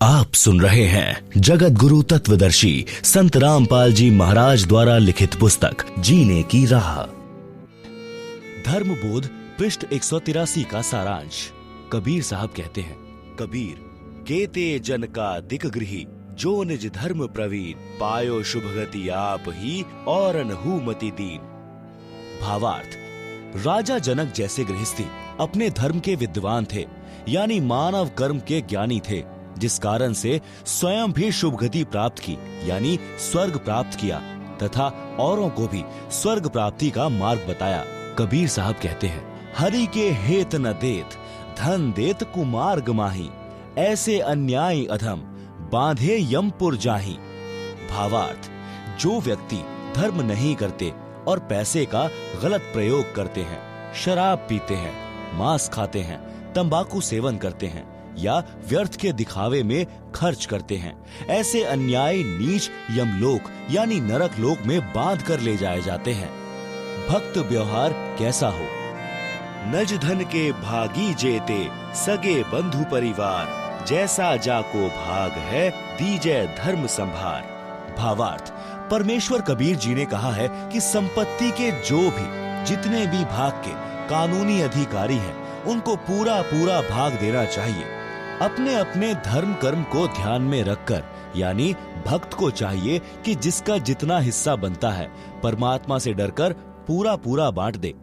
आप सुन रहे हैं जगत गुरु तत्वदर्शी संत रामपाल जी महाराज द्वारा लिखित पुस्तक जीने की राह। धर्मबोध पृष्ठ 183 का सारांश। कबीर साहब कहते हैं, कबीर केते जन का दिक गृही जो निज धर्म प्रवीण पायो शुभ गति आप ही और अनहु मति दीन। भावार्थ, राजा जनक जैसे गृहस्थी अपने धर्म के विद्वान थे, यानी मानव कर्म के ज्ञानी थे, जिस कारण से स्वयं भी शुभ गति प्राप्त की, यानी स्वर्ग प्राप्त किया तथा औरों को भी स्वर्ग प्राप्ति का मार्ग बताया। कबीर साहब कहते हैं, हरि के हेत न देत धन देत कुमार्ग माही, ऐसे अन्यायी अधम बांधे यमपुर जाही। भावार्थ, जो व्यक्ति धर्म नहीं करते और पैसे का गलत प्रयोग करते हैं, शराब पीते हैं, मांस खाते हैं, तंबाकू सेवन करते हैं या व्यर्थ के दिखावे में खर्च करते हैं, ऐसे अन्यायी नीच यमलोक यानी नरक लोक में बांध कर ले जाए जाते हैं। भक्त व्यवहार कैसा हो? नज धन के भागी जेते सगे बंधु परिवार, जैसा जाको भाग है दीजय धर्म संभार। भावार्थ, परमेश्वर कबीर जी ने कहा है कि संपत्ति के जो भी जितने भी भाग के कानूनी अधिकारी हैं, उनको पूरा पूरा भाग देना चाहिए। अपने अपने धर्म कर्म को ध्यान में रखकर, यानी भक्त को चाहिए कि जिसका जितना हिस्सा बनता है परमात्मा से डरकर पूरा पूरा बांट दे।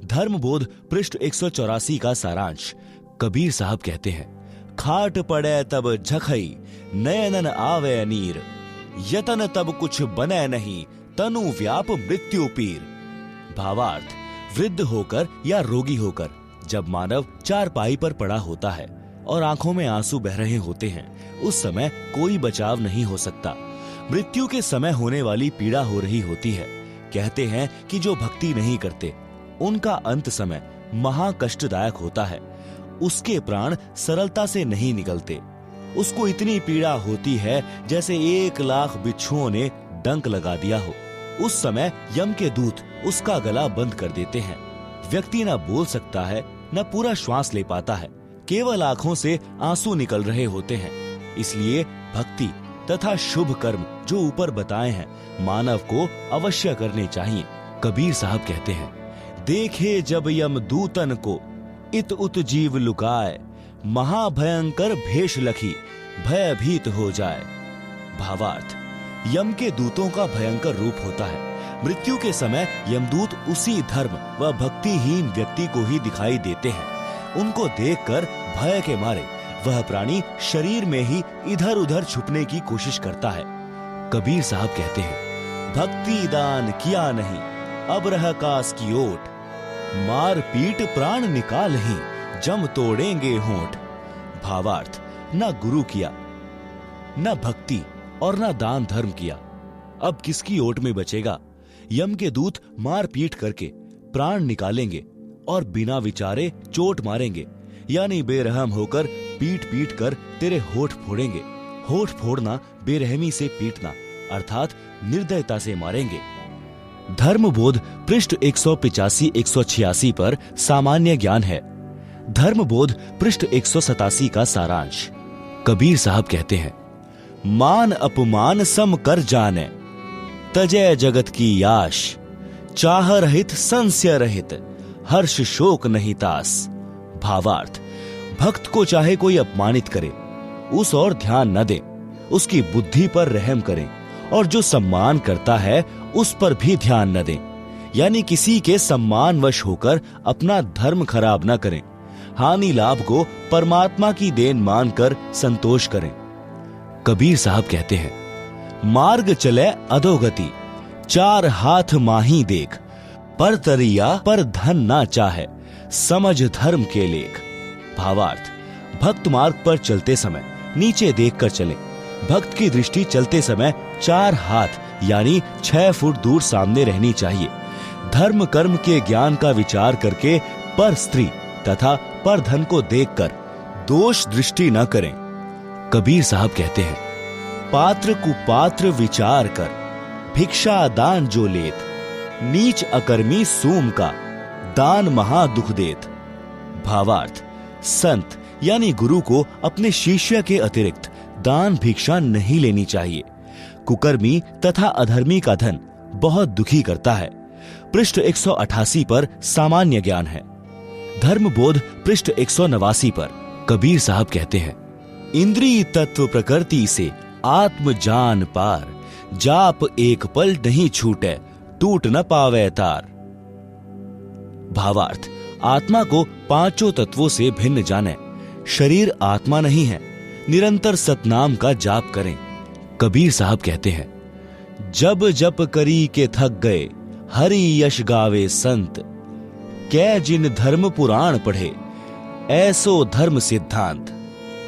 धर्मबोध पृष्ठ 184 का सारांश। कबीर साहब कहते हैं, खाट पड़े तब झखई नयनन आवे नीर, यतन तब कुछ बने नहीं तनु व्याप मृत्यु पीर। भावार्थ, वृद्ध होकर या रोगी होकर जब मानव चारपाई पर पड़ा होता है और आंखों में आंसू बह रहे होते हैं, उस समय कोई बचाव नहीं हो सकता। मृत्यु के समय होने वाली पीड़ा हो रही होती है। कहते हैं कि जो भक्ति नहीं करते उनका अंत समय महा कष्टदायक होता है। उसके प्राण सरलता से नहीं निकलते। उसको इतनी पीड़ा होती है जैसे 1,00,000 बिच्छुओं ने डंक लगा दिया हो। उस समय यम के दूत उसका गला बंद कर देते हैं। व्यक्ति न बोल सकता है, न पूरा श्वास ले पाता है, केवल आंखों से आंसू निकल रहे होते हैं। इसलिए भक्ति तथा शुभ कर्म जो ऊपर बताए हैं, मानव को अवश्य करने चाहिए। कबीर साहब कहते हैं, देखे जब यम दूतन को इत उत जीव लुकाए, महाभयंकर भेष लखी भयभीत हो जाए। भावार्थ, यम के दूतों का भयंकर रूप होता है। मृत्यु के समय यमदूत उसी धर्म व भक्तिहीन व्यक्ति को ही दिखाई देते हैं। उनको देखकर भय के मारे वह प्राणी शरीर में ही इधर उधर छुपने की कोशिश करता है। कबीर साहब कहते हैं, भक्ति दान किया नहीं अब रह कास की ओट, मार पीट प्राण निकाल ही जम तोड़ेंगे होंठ। भावार्थ, न गुरु किया, न भक्ति और न दान धर्म किया, अब किसकी ओट में बचेगा? यम के दूत मार पीट करके प्राण निकालेंगे और बिना विचारे चोट मारेंगे, यानी बेरहम होकर पीट पीट कर तेरे होठ फोड़ेंगे। होठ फोड़ना बेरहमी से पीटना अर्थात निर्दयता से मारेंगे। धर्मबोध पृष्ठ 185-186 पर सामान्य ज्ञान है। धर्मबोध पृष्ठ 187 का सारांश। कबीर साहब कहते हैं, मान अपमान सम कर जाने, तजय जगत की याश, चाह रहित संशय रहित हर्ष शोक नहीं तास। भावार्थ, भक्त को चाहे कोई अपमानित करे उस और ध्यान न दे, उसकी बुद्धि पर रहम करें, और जो सम्मान करता है उस पर भी ध्यान न दें, यानी किसी के सम्मानवश होकर अपना धर्म खराब न करें। हानि लाभ को परमात्मा की देन मानकर संतोष करें। कबीर साहब कहते हैं, मार्ग चले अधोगति चार हाथ माही देख, पर तरिया पर धन ना चाहे समझ धर्म के लेख। भावार्थ, भक्त मार्ग पर चलते समय नीचे देखकर चले। भक्त की दृष्टि चलते समय 4 हाथ यानी 6 फुट दूर सामने रहनी चाहिए। धर्म कर्म के ज्ञान का विचार करके पर स्त्री तथा पर धन को देखकर दोष दृष्टि न करें। कबीर साहब कहते हैं, पात्र कुपात्र विचार कर भिक्षा दान जो लेत, नीच अकर्मी सूम का दान महा दुख देत। भावार्थ, संत यानी गुरु को अपने शिष्य के अतिरिक्त दान भिक्षा नहीं लेनी चाहिए। कुकर्मी तथा अधर्मी का धन बहुत दुखी करता है। पृष्ठ 188 पर सामान्य ज्ञान है। धर्मबोध पृष्ठ 189 पर कबीर साहब कहते हैं, इंद्रिय तत्व प्रकृति से आत्म जान पार, जाप एक पल नहीं छूटे, टूट न पावे तार। भावार्थ, आत्मा को पांचों तत्वों से भिन्न जाने। शरीर आत्मा नहीं है। निरंतर सतनाम का जाप करें। कबीर साहब कहते हैं, जब जप करी के थक गए, हरि यश गावे संत, कै जिन धर्म पुराण पढ़े, ऐसो धर्म सिद्धांत।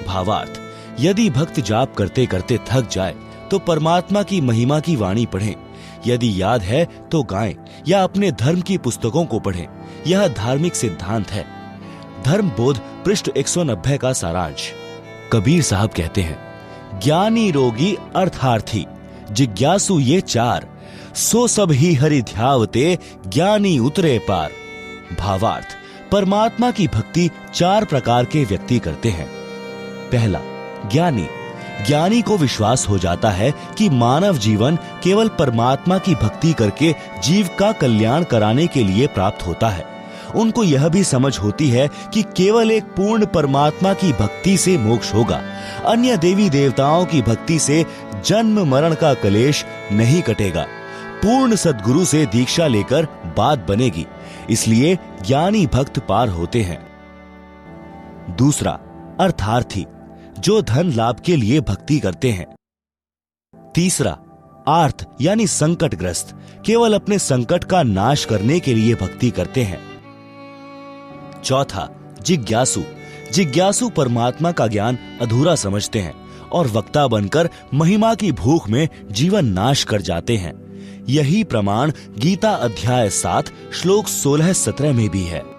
भावार्थ, यदि भक्त जाप करते करते थक जाए तो परमात्मा की महिमा की वाणी पढ़ें। यदि याद है तो गाएं या अपने धर्म की पुस्तकों को पढ़ें। यह धार्मिक सिद्धांत है। धर्मबोध पृष्ठ 190 का सारांश। कबीर साहब कहते हैं, ज्ञानी रोगी अर्थार्थी जिज्ञासु ये चार, सो सब ही हरि ध्यावते, ज्ञानी उतरे पार। भावार्थ, परमात्मा की भक्ति चार प्रकार के व्यक्ति करते हैं। पहला, ज्ञानी। ज्ञानी को विश्वास हो जाता है कि मानव जीवन केवल परमात्मा की भक्ति करके जीव का कल्याण कराने के लिए प्राप्त होता है। उनको यह भी समझ होती है कि केवल एक पूर्ण परमात्मा की भक्ति से मोक्ष होगा। अन्य देवी देवताओं की भक्ति से जन्म मरण का कलेश नहीं कटेगा। पूर्ण सद्गुरु से दीक्षा लेकर बात बनेगी। इसलिए ज्ञानी भक्त पार होते हैं। दूसरा, अर्थार्थी, जो धन लाभ के लिए भक्ति करते हैं। तीसरा, आर्थ यानी संकटग्रस्त, केवल अपने संकट का नाश करने के लिए भक्ति करते हैं। चौथा, जिज्ञासु। जिज्ञासु परमात्मा का ज्ञान अधूरा समझते हैं और वक्ता बनकर महिमा की भूख में जीवन नाश कर जाते हैं। यही प्रमाण गीता अध्याय 7 श्लोक 16-17 में भी है।